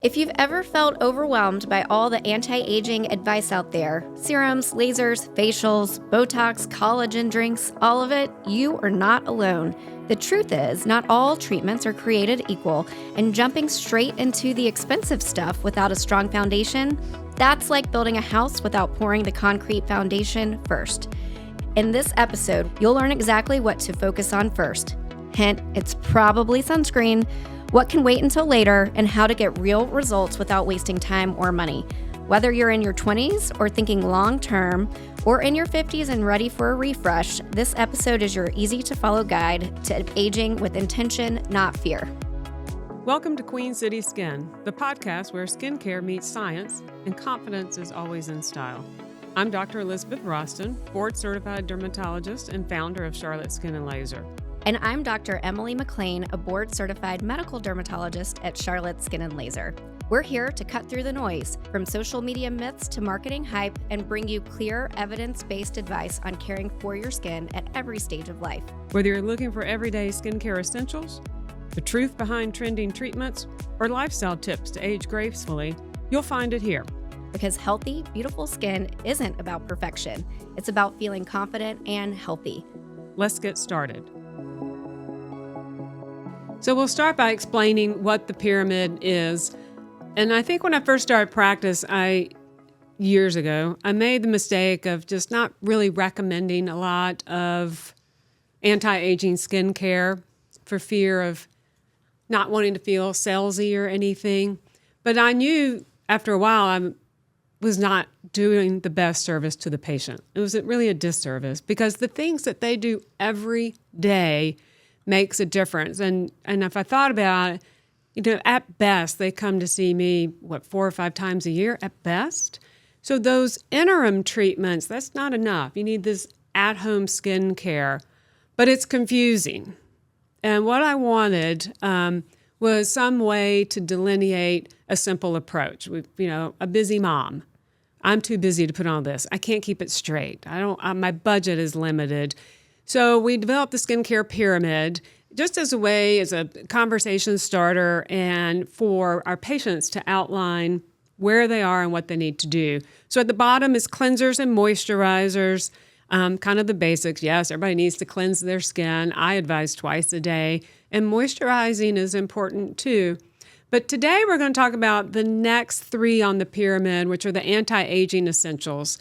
If you've ever felt overwhelmed by all the anti-aging advice out there, serums, lasers, facials, Botox, collagen drinks, all of it, you are not alone. The truth is, not all treatments are created equal, and jumping straight into the expensive stuff without a strong foundation, that's like building a house without pouring the concrete foundation first. In this episode, you'll learn exactly what to focus on first. Hint, it's probably sunscreen, what can wait until later, and how to get real results without wasting time or money. Whether you're in your 20s or thinking long-term, or in your 50s and ready for a refresh, this episode is your easy-to-follow guide to aging with intention, not fear. Welcome to Queen City Skin, the podcast where skincare meets science and confidence is always in style. I'm Dr. Elizabeth Rostan, board-certified dermatologist and founder of Charlotte Skin and Laser. And I'm Dr. Emily McLean, a board-certified medical dermatologist at Charlotte Skin and Laser. We're here to cut through the noise, from social media myths to marketing hype, and bring you clear, evidence-based advice on caring for your skin at every stage of life. Whether you're looking for everyday skincare essentials, the truth behind trending treatments, or lifestyle tips to age gracefully, you'll find it here. Because healthy, beautiful skin isn't about perfection. It's about feeling confident and healthy. Let's get started. So we'll start by explaining what the pyramid is. And I think when I first started practice, years ago, I made the mistake of just not really recommending a lot of anti-aging skincare for fear of not wanting to feel salesy or anything. But I knew after a while I was not doing the best service to the patient. It was really a disservice because the things that they do every day makes a difference. And if I thought about it, at best, they come to see me, 4 or 5 times a year at best. So those interim treatments, that's not enough. You need this at-home skincare, but it's confusing. And what I wanted was some way to delineate a simple approach. A busy mom. I'm too busy to put on this. I can't keep it straight. My budget is limited. So we developed the skincare pyramid just as a conversation starter and for our patients to outline where they are and what they need to do. So at the bottom is cleansers and moisturizers, kind of the basics. Yes, everybody needs to cleanse their skin. I advise twice a day. And moisturizing is important too. But today we're going to talk about the next 3 on the pyramid, which are the anti-aging essentials.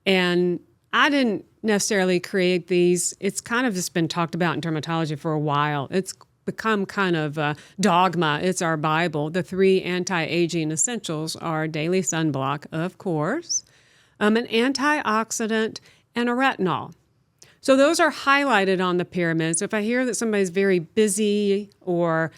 And I didn't necessarily create these. It's kind of just been talked about in dermatology for a while. It's become kind of a dogma. It's our Bible. The 3 anti-aging essentials are daily sunblock, of course, an antioxidant, and a retinol. So those are highlighted on the pyramid. So if I hear that somebody's very busy or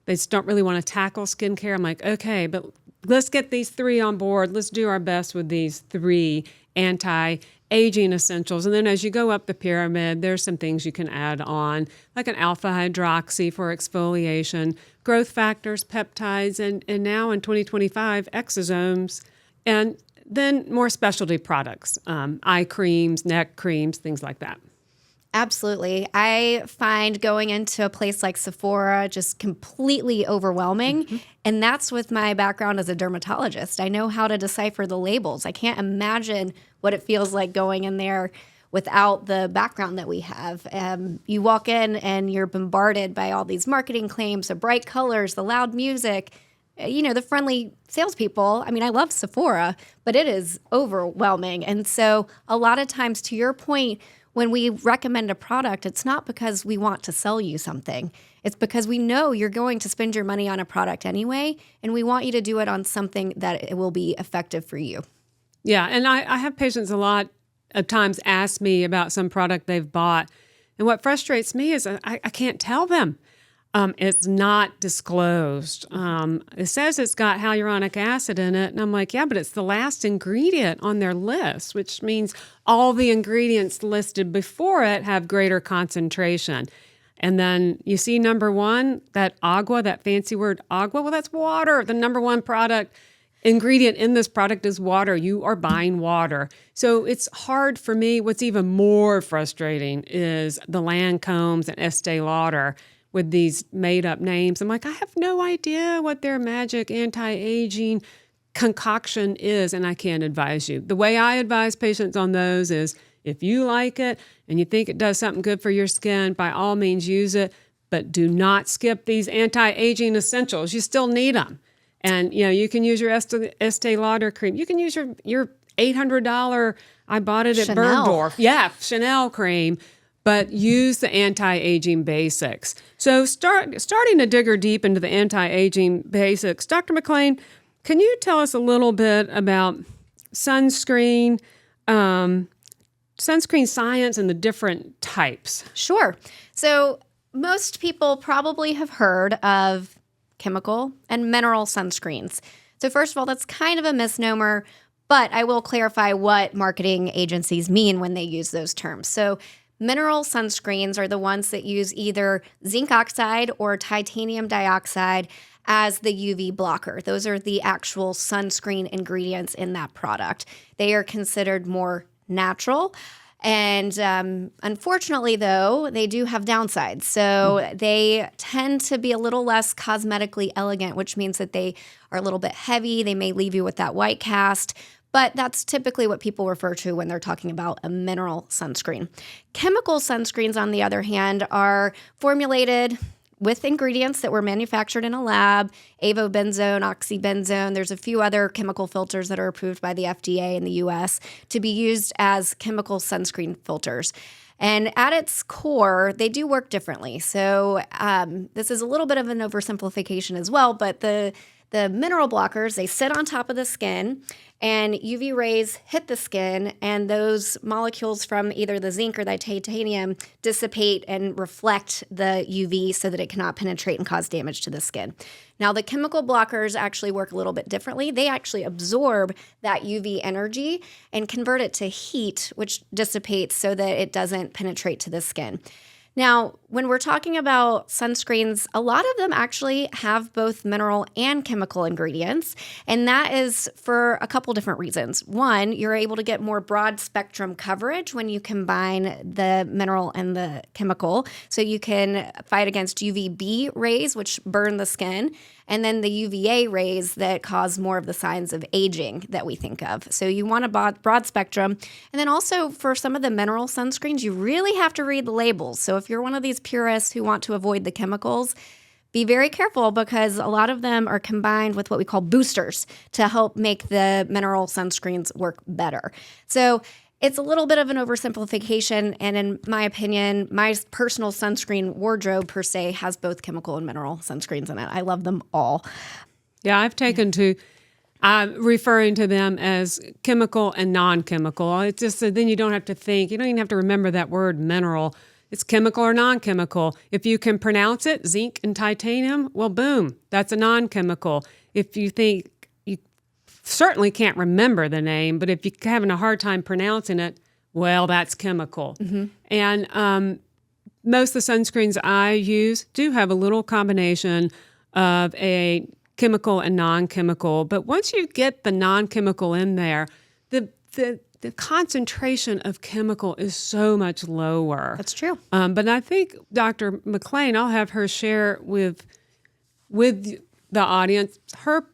they just don't really want to tackle skincare, I'm like, okay, but let's get these 3 on board. Let's do our best with these 3 anti-aging essentials. And then as you go up the pyramid, there's some things you can add on, like an alpha hydroxy for exfoliation, growth factors, peptides, and now in 2025, exosomes, and then more specialty products, eye creams, neck creams, things like that. Absolutely. I find going into a place like Sephora just completely overwhelming. Mm-hmm. And that's with my background as a dermatologist. I know how to decipher the labels. I can't imagine what it feels like going in there without the background that we have. You walk in and you're bombarded by all these marketing claims, the bright colors, the loud music, the friendly salespeople. I mean, I love Sephora, but it is overwhelming. And so a lot of times, to your point, when we recommend a product, it's not because we want to sell you something. It's because we know you're going to spend your money on a product anyway, and we want you to do it on something that it will be effective for you. Yeah, and I have patients a lot of times ask me about some product they've bought, and what frustrates me is I can't tell them. It's not disclosed. It says it's got hyaluronic acid in it. And I'm like, yeah, but it's the last ingredient on their list, which means all the ingredients listed before it have greater concentration. And then you see number 1, that agua, that fancy word agua. Well, that's water. The number 1 ingredient in this product is water. You are buying water. So it's hard for me. What's even more frustrating is the Lancomes and Estee Lauder, with these made-up names. I'm like, I have no idea what their magic anti-aging concoction is, and I can't advise you. The way I advise patients on those is if you like it and you think it does something good for your skin, by all means use it, but do not skip these anti-aging essentials. You still need them. And, you can use your Estee Lauder cream. You can use your $800, I bought it at Chanel. Bergdorf. Yeah, Chanel cream. But use the anti-aging basics. So starting to dig deep into the anti-aging basics, Dr. McLean, can you tell us a little bit about sunscreen, sunscreen science and the different types? Sure. So most people probably have heard of chemical and mineral sunscreens. So first of all, that's kind of a misnomer, but I will clarify what marketing agencies mean when they use those terms. So mineral sunscreens are the ones that use either zinc oxide or titanium dioxide as the UV blocker. Those are the actual sunscreen ingredients in that product. They are considered more natural. And unfortunately, though, they do have downsides. So they tend to be a little less cosmetically elegant, which means that they are a little bit heavy. They may leave you with that white cast. But that's typically what people refer to when they're talking about a mineral sunscreen. Chemical sunscreens, on the other hand, are formulated with ingredients that were manufactured in a lab, avobenzone, oxybenzone. There's a few other chemical filters that are approved by the FDA in the US to be used as chemical sunscreen filters. And at its core, they do work differently. So this is a little bit of an oversimplification as well, but the mineral blockers, they sit on top of the skin, and UV rays hit the skin, and those molecules from either the zinc or the titanium dissipate and reflect the UV so that it cannot penetrate and cause damage to the skin. Now, the chemical blockers actually work a little bit differently. They actually absorb that UV energy and convert it to heat, which dissipates so that it doesn't penetrate to the skin. Now, when we're talking about sunscreens, a lot of them actually have both mineral and chemical ingredients, and that is for a couple different reasons. One, you're able to get more broad spectrum coverage when you combine the mineral and the chemical, so you can fight against UVB rays, which burn the skin, and then the UVA rays that cause more of the signs of aging that we think of. So you want a broad spectrum. And then also for some of the mineral sunscreens, you really have to read the labels. So if you're one of these purists who want to avoid the chemicals, be very careful, because a lot of them are combined with what we call boosters to help make the mineral sunscreens work better. So it's a little bit of an oversimplification, and in my opinion, my personal sunscreen wardrobe per se has both chemical and mineral sunscreens in it. I love them all. Yeah, I've taken to referring to them as chemical and non-chemical. It's just so then you don't have to think. You don't even have to remember that word mineral. It's chemical or non-chemical. If you can pronounce it, zinc and titanium, well, boom, that's a non-chemical. If you think certainly can't remember the name, but if you're having a hard time pronouncing it, well, that's chemical. Mm-hmm. And most of the sunscreens I use do have a little combination of a chemical and non-chemical. But once you get the non-chemical in there, the concentration of chemical is so much lower. That's true. But I think Dr. McLean, I'll have her share with the audience her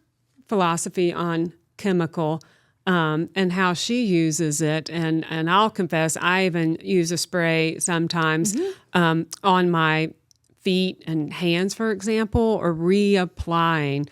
philosophy on chemical and how she uses it. And I'll confess, I even use a spray sometimes on my feet and hands, for example, or reapplying.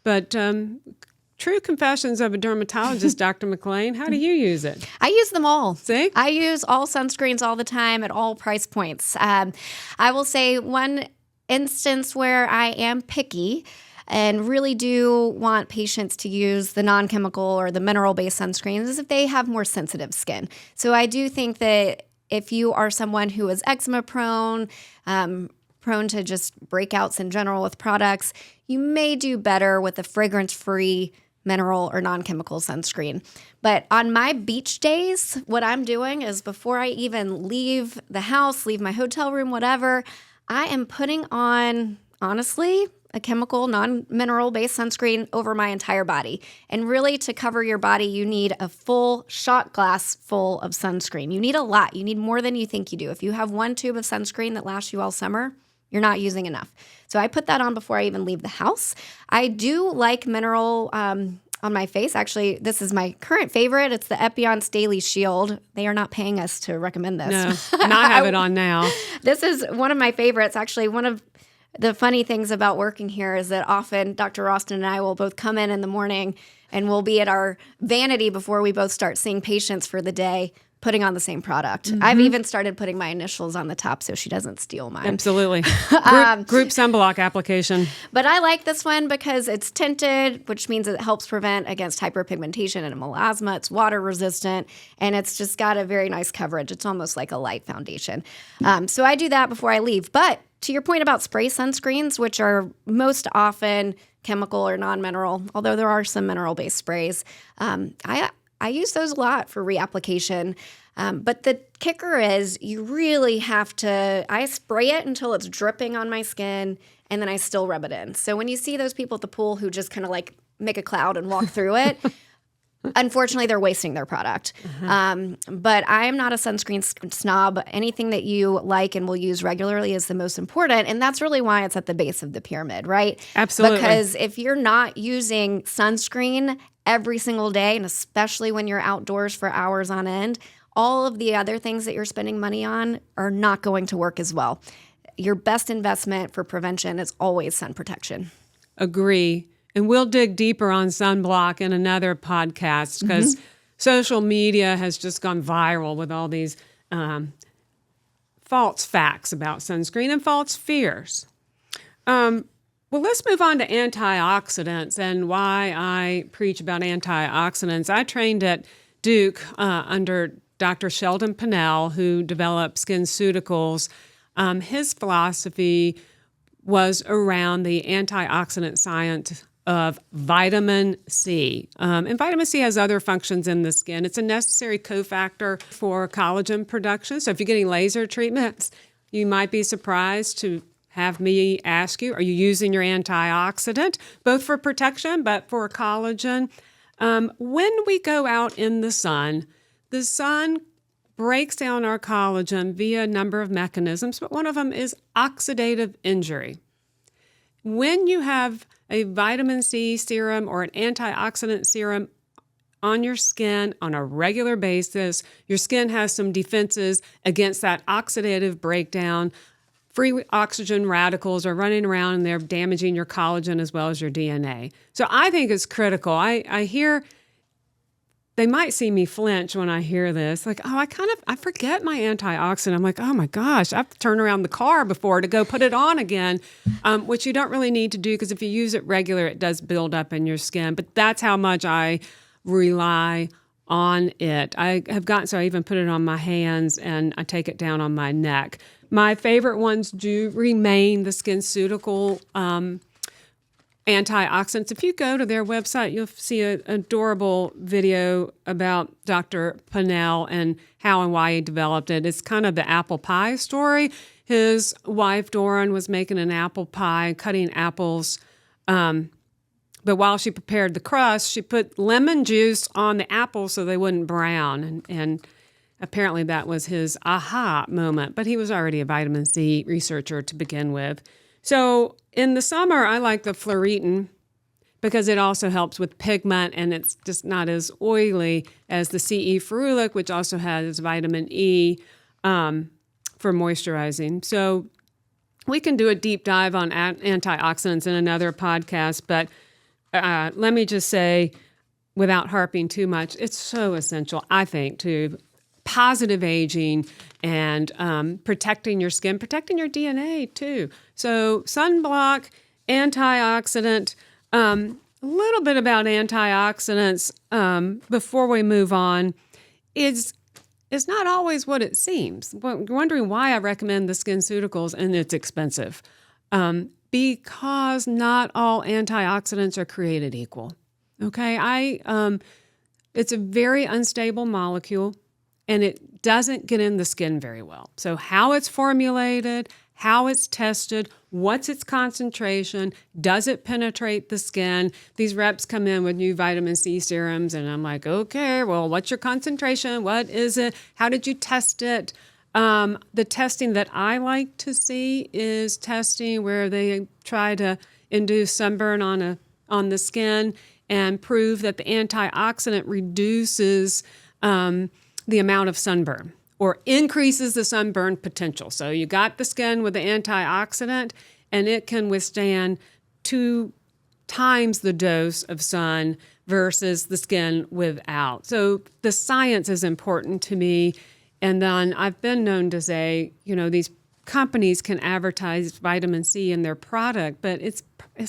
But true confessions of a dermatologist, Dr. McLean, how do you use it? I use them all. See? I use all sunscreens all the time at all price points. I will say one instance where I am picky and really do want patients to use the non-chemical or the mineral-based sunscreens is if they have more sensitive skin. So I do think that if you are someone who is eczema prone, prone to just breakouts in general with products, you may do better with a fragrance-free mineral or non-chemical sunscreen. But on my beach days, what I'm doing is before I even leave the house, leave my hotel room, whatever, I am putting on, honestly, a chemical, non-mineral-based sunscreen over my entire body. And really, to cover your body, you need a full shot glass full of sunscreen. You need a lot. You need more than you think you do. If you have one tube of sunscreen that lasts you all summer, You're not using enough. So I put that on before I even leave the house. I do like mineral on my face. Actually, this is my current favorite. It's the Epion's Daily Shield. They are not paying us to recommend this. No, and I have it on now. This is one of my favorites. Actually, one of the funny things about working here is that often Dr. Rostan and I will both come in the morning and we'll be at our vanity before we both start seeing patients for the day, putting on the same product. I've even started putting my initials on the top so she doesn't steal mine. Absolutely. Group sunblock application. But I like this one because it's tinted, which means it helps prevent against hyperpigmentation and melasma. It's water resistant, and it's just got a very nice coverage. It's almost like a light foundation. So I do that before I leave. But to your point about spray sunscreens, which are most often chemical or non-mineral, although there are some mineral-based sprays, I use those a lot for reapplication. But the kicker is you really have to, I spray it until it's dripping on my skin, and then I still rub it in. So when you see those people at the pool who just kind of like make a cloud and walk through it, unfortunately, they're wasting their product. But I'm not a sunscreen snob. Anything that you like and will use regularly is the most important. And that's really why it's at the base of the pyramid, right? Absolutely. Because if you're not using sunscreen every single day, and especially when you're outdoors for hours on end, all of the other things that you're spending money on are not going to work as well. Your best investment for prevention is always sun protection. Agree. And we'll dig deeper on sunblock in another podcast because social media has just gone viral with all these false facts about sunscreen and false fears. Well, let's move on to antioxidants and why I preach about antioxidants. I trained at Duke under Dr. Sheldon Pennell, who developed SkinCeuticals. His philosophy was around the antioxidant science of vitamin C. And vitamin C has other functions in the skin. It's a necessary cofactor for collagen production. So if you're getting laser treatments, you might be surprised to have me ask you, are you using your antioxidant, both for protection, but for collagen? When we go out in the sun breaks down our collagen via a number of mechanisms, but one of them is oxidative injury. When you have a vitamin C serum or an antioxidant serum on your skin on a regular basis, your skin has some defenses against that oxidative breakdown. Free oxygen radicals are running around and they're damaging your collagen as well as your DNA. So I think it's critical. I hear, they might see me flinch when I hear this. Like, oh, I forget my antioxidant. I'm like, oh my gosh, I have to turn around the car before to go put it on again, which you don't really need to do because if you use it regular, it does build up in your skin. But that's how much I rely on it. I even put it on my hands and I take it down on my neck. My favorite ones do remain the SkinCeutical antioxidants. If you go to their website, you'll see an adorable video about Dr. Pennell and how and why he developed it. It's kind of the apple pie story. His wife, Doran, was making an apple pie, cutting apples. But while she prepared the crust, she put lemon juice on the apples so they wouldn't brown. And apparently that was his aha moment. But he was already a vitamin C researcher to begin with. So in the summer, I like the Floritin because it also helps with pigment and it's just not as oily as the CE ferulic, which also has vitamin E for moisturizing. So we can do a deep dive on antioxidants in another podcast, but let me just say, without harping too much, it's so essential, I think, to positive aging and protecting your skin, protecting your DNA too. So sunblock, antioxidant, a little bit about antioxidants before we move on is not always what it seems. You're wondering why I recommend the SkinCeuticals and it's expensive. Because not all antioxidants are created equal. Okay, it's a very unstable molecule and it doesn't get in the skin very well. So how it's formulated, how it's tested, what's its concentration, does it penetrate the skin? These reps come in with new vitamin C serums and I'm like, okay, well, what's your concentration? What is it? How did you test it? The testing that I like to see is testing where they try to induce sunburn on the skin and prove that the antioxidant reduces the amount of sunburn or increases the sunburn potential. So you got the skin with the antioxidant, and it can withstand 2 times the dose of sun versus the skin without. So the science is important to me. And then I've been known to say, these companies can advertise vitamin C in their product, but it's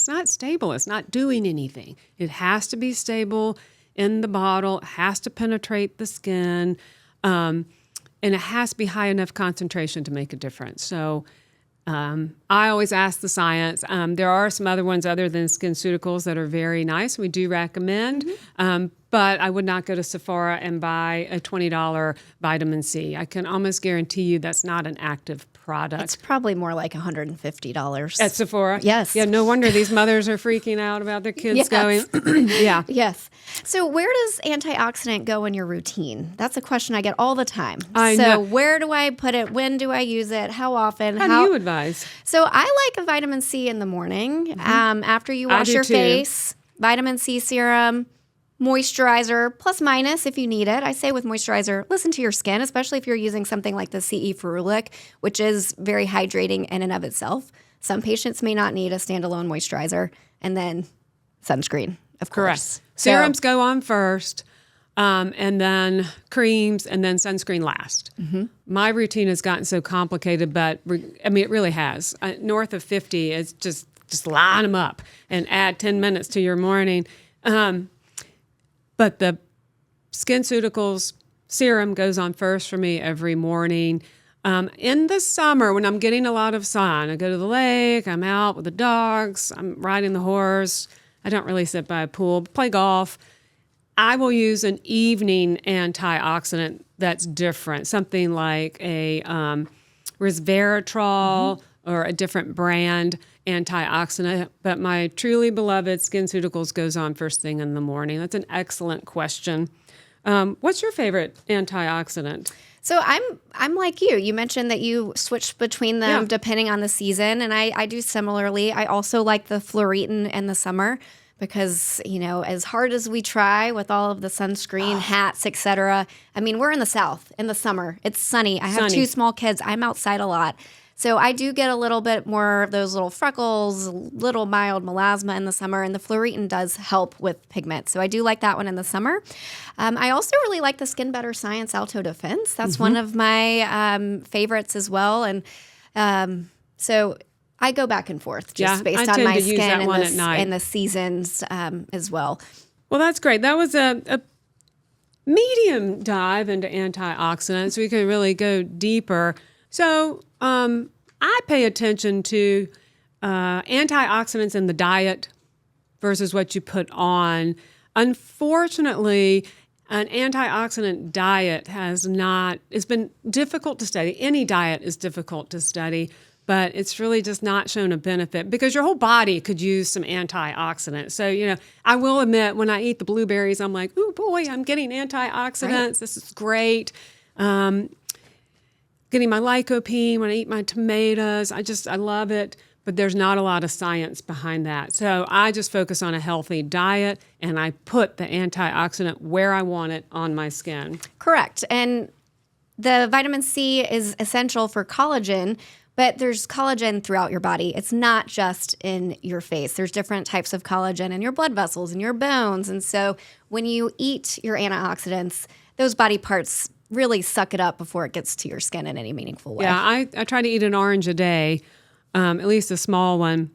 not stable. It's not doing anything. It has to be stable in the bottle. It has to penetrate the skin. And it has to be high enough concentration to make a difference. So I always ask the science. There are some other ones other than SkinCeuticals that are very nice. We do recommend. But I would not go to Sephora and buy a $20 vitamin C. I can almost guarantee you that's not an active product. It's probably more like $150. At Sephora? Yes. Yeah, no wonder these mothers are freaking out about their kids going. Yeah. Yes. So where does antioxidant go in your routine? That's a question I get all the time. I so know. Where do I put it? When do I use it? How often? How do you advise? So I like a vitamin C in the morning after you wash your face. Vitamin C serum. Moisturizer, plus minus if you need it. I say with moisturizer, listen to your skin, especially if you're using something like the CE ferulic, which is very hydrating in and of itself. Some patients may not need a standalone moisturizer. And then sunscreen, of course. Correct. Serums go on first, and then creams, and then sunscreen last. My routine has gotten so complicated, but it really has. North of 50, it's just line them up and add 10 minutes to your morning. But the SkinCeuticals serum goes on first for me every morning. In the summer, when I'm getting a lot of sun, I go to the lake, I'm out with the dogs, I'm riding the horse. I don't really sit by a pool, play golf. I will use an evening antioxidant that's different, something like a resveratrol or a different brand antioxidant, but my truly beloved SkinCeuticals goes on first thing in the morning. That's an excellent question. What's your favorite antioxidant? So I'm like you. You mentioned that you switch between them depending on the season, and I do similarly. I also like the Floritin in the summer because, as hard as we try with all of the sunscreen, hats, etc. I mean, we're in the South in the summer. It's sunny. I have 2 small kids. I'm outside a lot. So I do get a little bit more of those little freckles, little mild melasma in the summer, and the Floritin does help with pigment. So I do like that one in the summer. I also really like the Skin Better Science Alto Defense. That's one of my favorites as well. And so I go back and forth just based on my skin and the seasons as well. Well, that's great. That was a medium dive into antioxidants. We could really go deeper. So I pay attention to antioxidants in the diet versus what you put on. Unfortunately, an antioxidant diet it's been difficult to study. Any diet is difficult to study, but it's really just not shown a benefit because your whole body could use some antioxidants. So, I will admit when I eat the blueberries, I'm like, oh boy, I'm getting antioxidants. Right. This is great. Getting my lycopene when I eat my tomatoes. I love it, but there's not a lot of science behind that. So I just focus on a healthy diet, and I put the antioxidant where I want it on my skin. Correct. And the vitamin C is essential for collagen, but there's collagen throughout your body. It's not just in your face. There's different types of collagen in your blood vessels and your bones. And so when you eat your antioxidants, those body parts really suck it up before it gets to your skin in any meaningful way. Yeah, I try to eat an orange a day, at least a small one.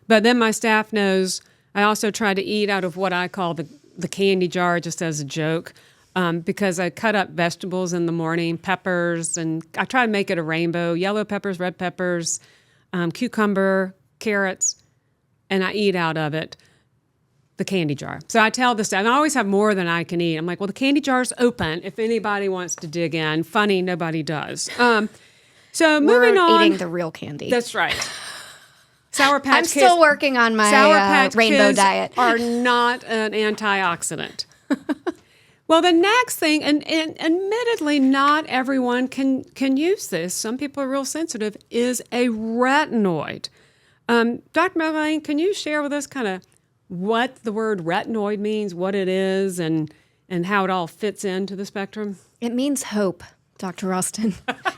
But then my staff knows I also try to eat out of what I call the candy jar, just as a joke, because I cut up vegetables in the morning, peppers, and I try to make it a rainbow, yellow peppers, red peppers, cucumber, carrots, and I eat out of it. The candy jar. So I tell the staff, and I always have more than I can eat. I'm like, well, the candy jar's open if anybody wants to dig in. Funny, nobody does. So moving on. We're eating the real candy. That's right. Sour Patch Kids. I'm still working on my Sour Patch rainbow Kids diet. are not an antioxidant. Well, the next thing, and admittedly, not everyone can use this. Some people are real sensitive, is a retinoid. Dr. McLean, can you share with us kind of what the word retinoid means, what it is, and how it all fits into the spectrum? It means hope, Dr. Rostan.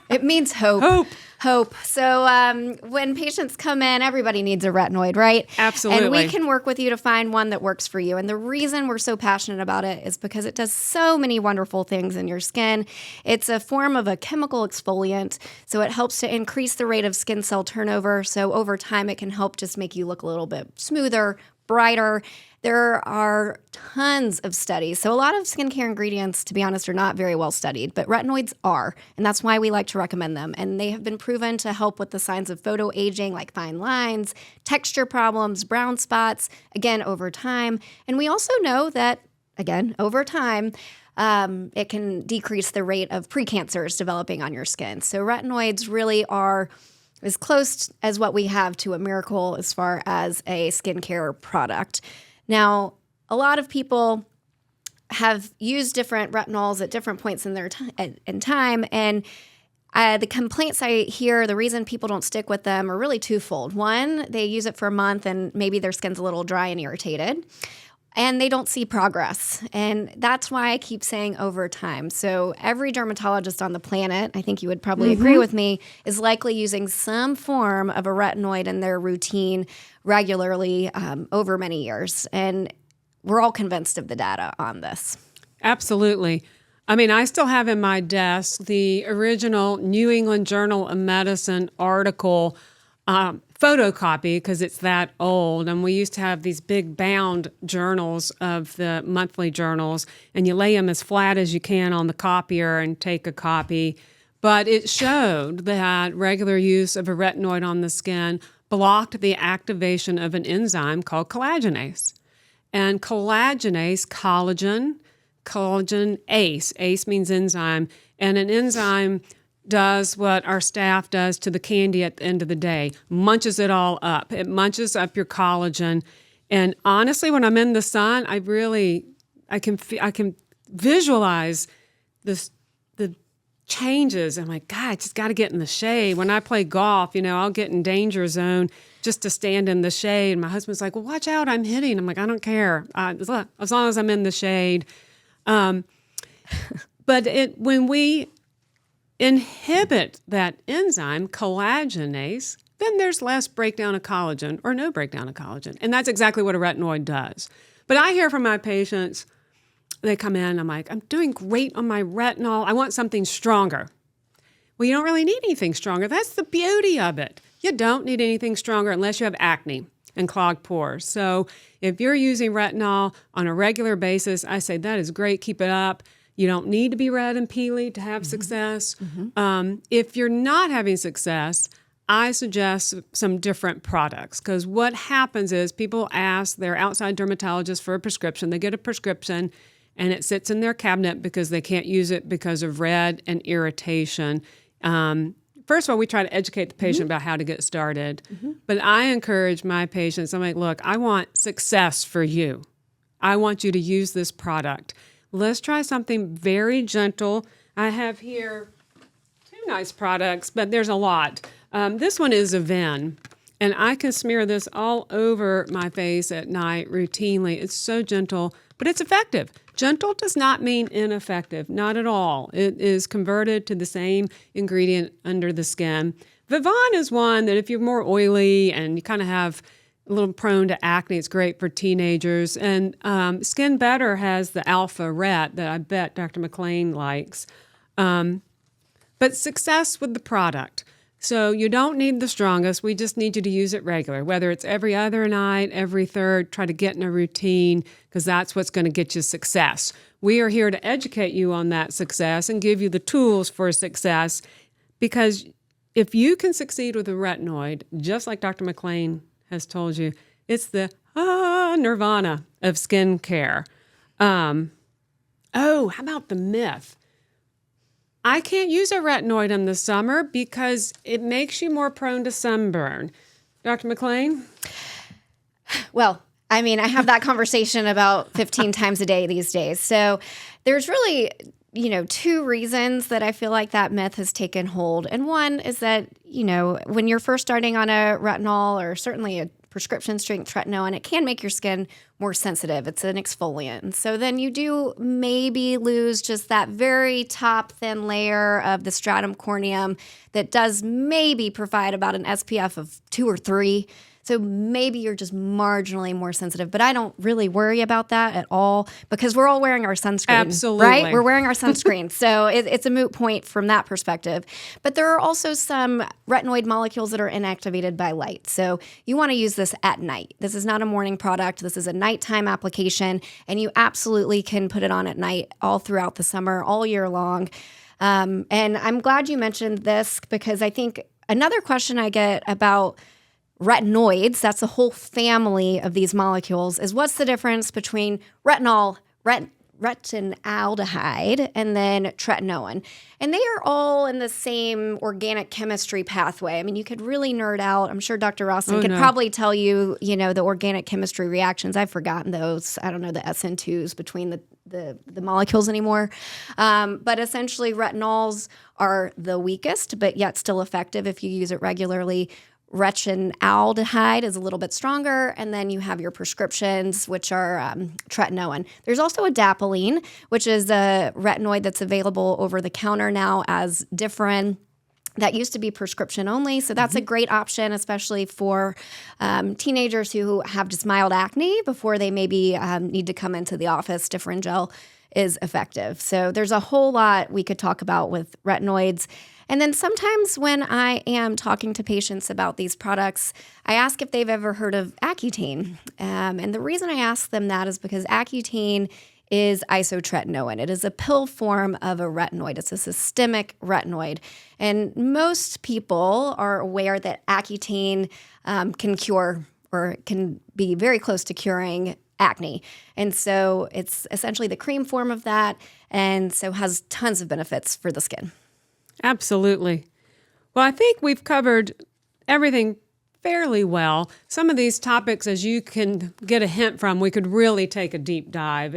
It means hope. Hope. So when patients come in, everybody needs a retinoid, right? Absolutely. And we can work with you to find one that works for you. And the reason we're so passionate about it is because it does so many wonderful things in your skin. It's a form of a chemical exfoliant, so it helps to increase the rate of skin cell turnover. So over time, it can help just make you look a little bit smoother, brighter. There are tons of studies. So a lot of skincare ingredients, to be honest, are not very well studied, but retinoids are, and that's why we like to recommend them. And they have been proven to help with the signs of photoaging like fine lines, texture problems, brown spots, again, over time. And we also know that, again, over time, it can decrease the rate of precancers developing on your skin. So retinoids really are as close as what we have to a miracle as far as a skincare product. Now, a lot of people have used different retinols at different points in their time, and the complaints I hear, the reason people don't stick with them are really twofold. One, they use it for a month and maybe their skin's a little dry and irritated, and they don't see progress. And that's why I keep saying over time. So every dermatologist on the planet, I think you would probably agree with me, is likely using some form of a retinoid in their routine regularly over many years. And we're all convinced of the data on this. Absolutely. I mean, I still have in my desk the original New England Journal of Medicine article photocopy because it's that old. And we used to have these big bound journals of the monthly journals, and you lay them as flat as you can on the copier and take a copy. But it showed that regular use of a retinoid on the skin blocked the activation of an enzyme called collagenase. And collagenase, collagen ACE. ACE means enzyme. And an enzyme does what our staff does to the candy at the end of the day, munches it all up. It munches up your collagen. And honestly, when I'm in the sun, I can visualize the changes. I'm like, God, I just got to get in the shade. When I play golf, I'll get in danger zone just to stand in the shade. And my husband's like, well, watch out, I'm hitting. I'm like, I don't care. As long as I'm in the shade. But when we inhibit that enzyme, collagenase, then there's less breakdown of collagen or no breakdown of collagen. And that's exactly what a retinoid does. But I hear from my patients, they come in, I'm like, I'm doing great on my retinol. I want something stronger. Well, you don't really need anything stronger. That's the beauty of it. You don't need anything stronger unless you have acne and clogged pores. So if you're using retinol on a regular basis, I say that is great. Keep it up. You don't need to be red and peely to have success. If you're not having success, I suggest some different products because what happens is people ask their outside dermatologist for a prescription. They get a prescription and it sits in their cabinet because they can't use it because of red and irritation. First of all, we try to educate the patient about how to get started. But I encourage my patients, I'm like, look, I want success for you. I want you to use this product. Let's try something very gentle. I have here two nice products, but there's a lot. This one is Aven, and I can smear this all over my face at night routinely. It's so gentle, but it's effective. Gentle does not mean ineffective, not at all. It is converted to the same ingredient under the skin. Vivon is one that if you're more oily and you kind of have a little prone to acne, it's great for teenagers. And Skin Better has the Alpha Ret that I bet Dr. McLean likes. But success with the product. So you don't need the strongest. We just need you to use it regular, whether it's every other night, every third, try to get in a routine because that's what's going to get you success. We are here to educate you on that success and give you the tools for success because if you can succeed with a retinoid, just like Dr. McLean has told you, it's the nirvana of skincare. How about the myth? I can't use a retinoid in the summer because it makes you more prone to sunburn. Dr. McLean? Well, I mean, I have that conversation about 15 times a day these days. So there's really, two reasons that I feel like that myth has taken hold. And one is that, when you're first starting on a retinol or certainly a prescription strength tretinoin, it can make your skin more sensitive. It's an exfoliant. And so then you do maybe lose just that very top thin layer of the stratum corneum that does maybe provide about an SPF of 2 or 3. So maybe you're just marginally more sensitive, but I don't really worry about that at all because we're all wearing our sunscreen. Absolutely. Right? We're wearing our sunscreen. So it's a moot point from that perspective. But there are also some retinoid molecules that are inactivated by light. So you want to use this at night. This is not a morning product. This is a nighttime application, and you absolutely can put it on at night all throughout the summer, all year long. And I'm glad you mentioned this because I think another question I get about retinoids, that's a whole family of these molecules, is what's the difference between retinol, retinaldehyde, and then tretinoin? And they are all in the same organic chemistry pathway. I mean, you could really nerd out. I'm sure Dr. Rostan could probably tell you, the organic chemistry reactions. I've forgotten those. I don't know the SN2s between the molecules anymore. But essentially, retinols are the weakest, but yet still effective if you use it regularly. Retinaldehyde is a little bit stronger, and then you have your prescriptions, which are tretinoin. There's also adapalene, which is a retinoid that's available over the counter now as Differin. That used to be prescription only, so that's a great option, especially for teenagers who have just mild acne before they maybe need to come into the office. Differin gel is effective. So there's a whole lot we could talk about with retinoids. And then sometimes when I am talking to patients about these products, I ask if they've ever heard of Accutane. And the reason I ask them that is because Accutane is isotretinoin. It is a pill form of a retinoid. It's a systemic retinoid. And most people are aware that Accutane can cure or can be very close to curing acne. And so it's essentially the cream form of that, and so has tons of benefits for the skin. Absolutely. Well, I think we've covered everything fairly well. Some of these topics, as you can get a hint from, we could really take a deep dive.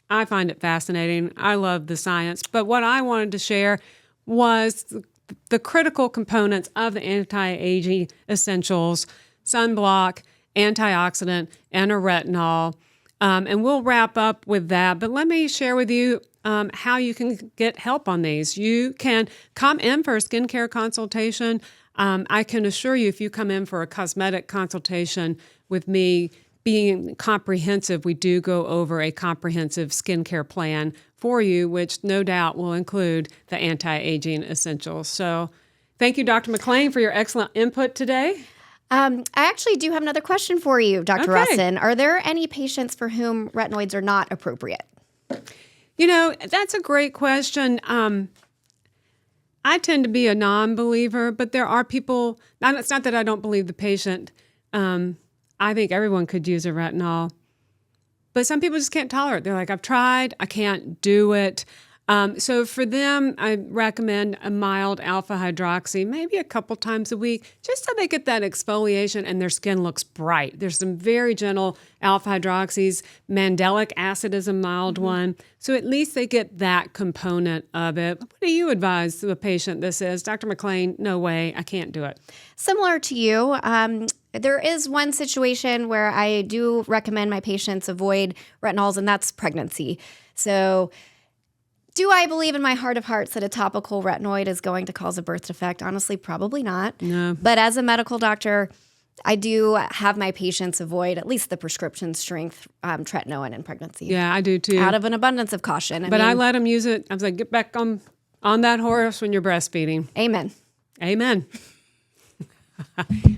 I find it fascinating. I love the science. But what I wanted to share was the critical components of the anti-aging essentials, sunblock, antioxidant, and a retinol. And we'll wrap up with that. But let me share with you how you can get help on these. You can come in for a skincare consultation. I can assure you, if you come in for a cosmetic consultation with me, being comprehensive, we do go over a comprehensive skincare plan for you, which no doubt will include the anti-aging essentials. So thank you, Dr. McLean, for your excellent input today. I actually do have another question for you, Dr. Rostan. Are there any patients for whom retinoids are not appropriate? That's a great question. I tend to be a non-believer, but there are people, it's not that I don't believe the patient. I think everyone could use a retinol, but some people just can't tolerate it. They're like, I've tried, I can't do it. So for them, I recommend a mild alpha hydroxy, maybe a couple times a week, just so they get that exfoliation and their skin looks bright. There's some very gentle alpha hydroxys. Mandelic acid is a mild one. So at least they get that component of it. What do you advise to a patient that says, Dr. McLean, no way, I can't do it? Similar to you, there is one situation where I do recommend my patients avoid retinols, and that's pregnancy. So do I believe in my heart of hearts that a topical retinoid is going to cause a birth defect? Honestly, probably not. No. But as a medical doctor, I do have my patients avoid at least the prescription strength tretinoin in pregnancy. Yeah, I do too. Out of an abundance of caution. I let them use it. I was like, get back on that horse when you're breastfeeding. Amen. Amen.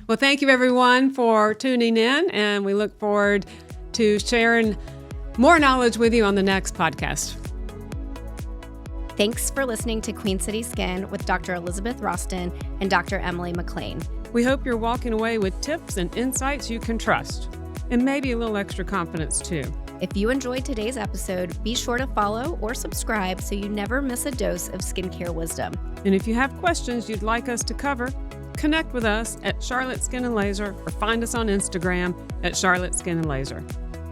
Well, thank you everyone for tuning in, and we look forward to sharing more knowledge with you on the next podcast. Thanks for listening to Queen City Skin with Dr. Elizabeth Rostan and Dr. Emily McLean. We hope you're walking away with tips and insights you can trust, and maybe a little extra confidence too. If you enjoyed today's episode, be sure to follow or subscribe so you never miss a dose of skincare wisdom. And if you have questions you'd like us to cover, connect with us at Charlotte Skin and Laser or find us on Instagram at Charlotte Skin and Laser.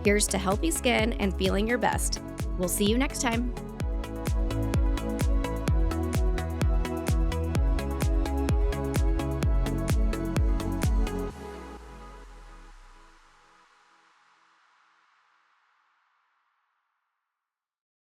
Here's to healthy skin and feeling your best. We'll see you next time.